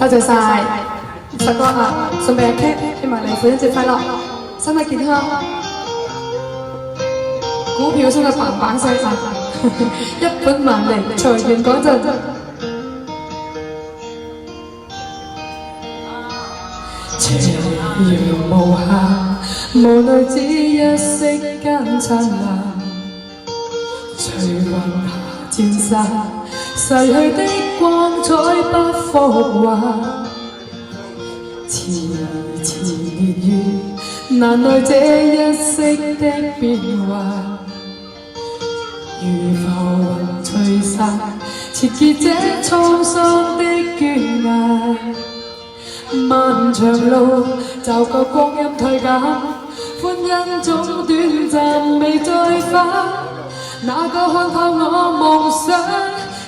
多謝晒，實哥啊，送俾阿 Kate，希望你父親節快樂，身體健康，股票升得棒棒聲啊，一本萬利，財源廣進。斜陽無暇，無奈只一息間燦爛，隨雲霞漸散，逝去的光彩不復還。遲遲年月，難耐這一息的變幻。如浮雲吹散，切結這滄桑的倦顏。漫長路，就覺光陰退減，歡欣總短暫未再返。哪個看透我夢想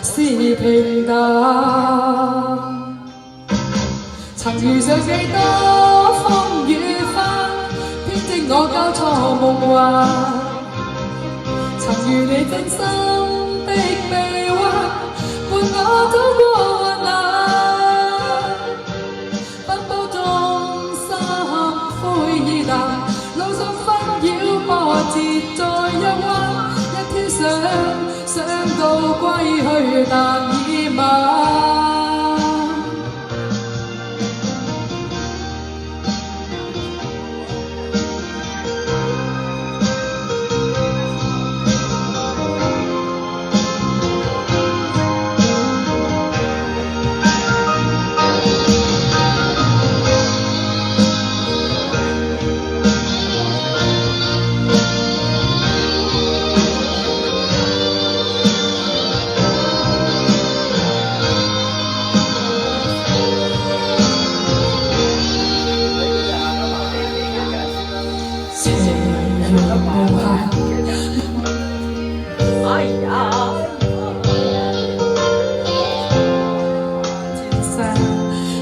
是平淡？曾遇上幾多風雨翻，編織我交錯夢幻。曾遇你真心的臂彎，伴我走過患難。路上紛擾波折再一彎，一天想到歸去，但已晚。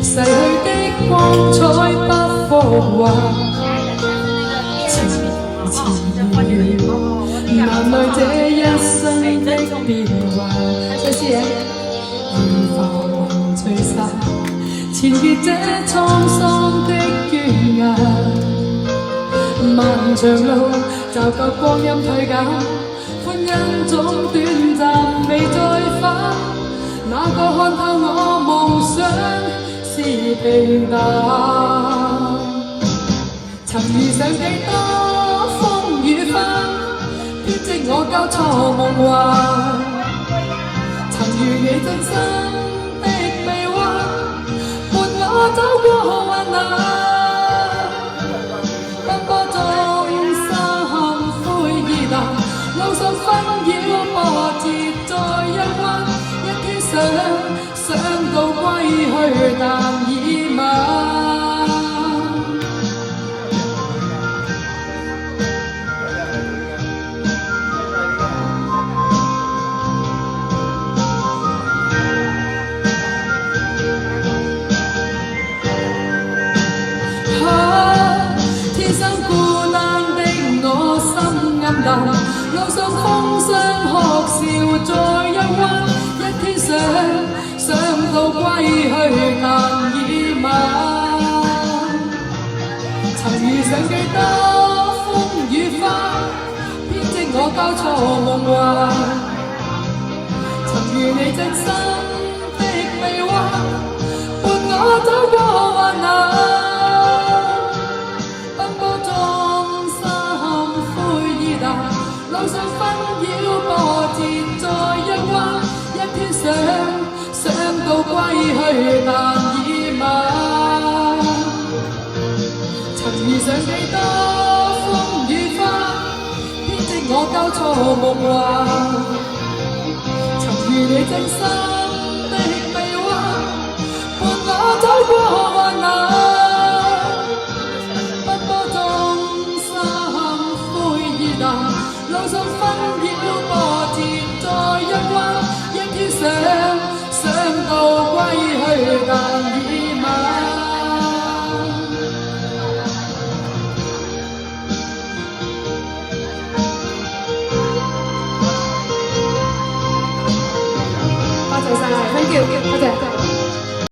逝去的光彩不復還，遲年難耐這一生的變幻。謝謝如浮雲吹散，纏結這滄桑的倦顏。漫長路，就覺光陰退減，歡欣總短暫未再返。哪個看透我夢想是平淡？曾遇上幾多風雨翻，編織我交錯夢幻。曾遇你真心的臂彎，伴我走過患難。奔波中心灰意淡，路上紛擾波折再一彎。一天想到歸去，但已晚。天生孤單的我心暗淡，路上風霜學笑再一彎。一天想到歸去，但已晚。曾遇上幾多風雨翻，編織我交錯夢幻。曾遇你真心的臂彎，伴我走過患難。奔波中心灰意淡，路上紛擾波折再一彎。一天想到歸去，但已晚。曾遇上幾多風雨翻，編織我交錯夢幻。曾遇你真心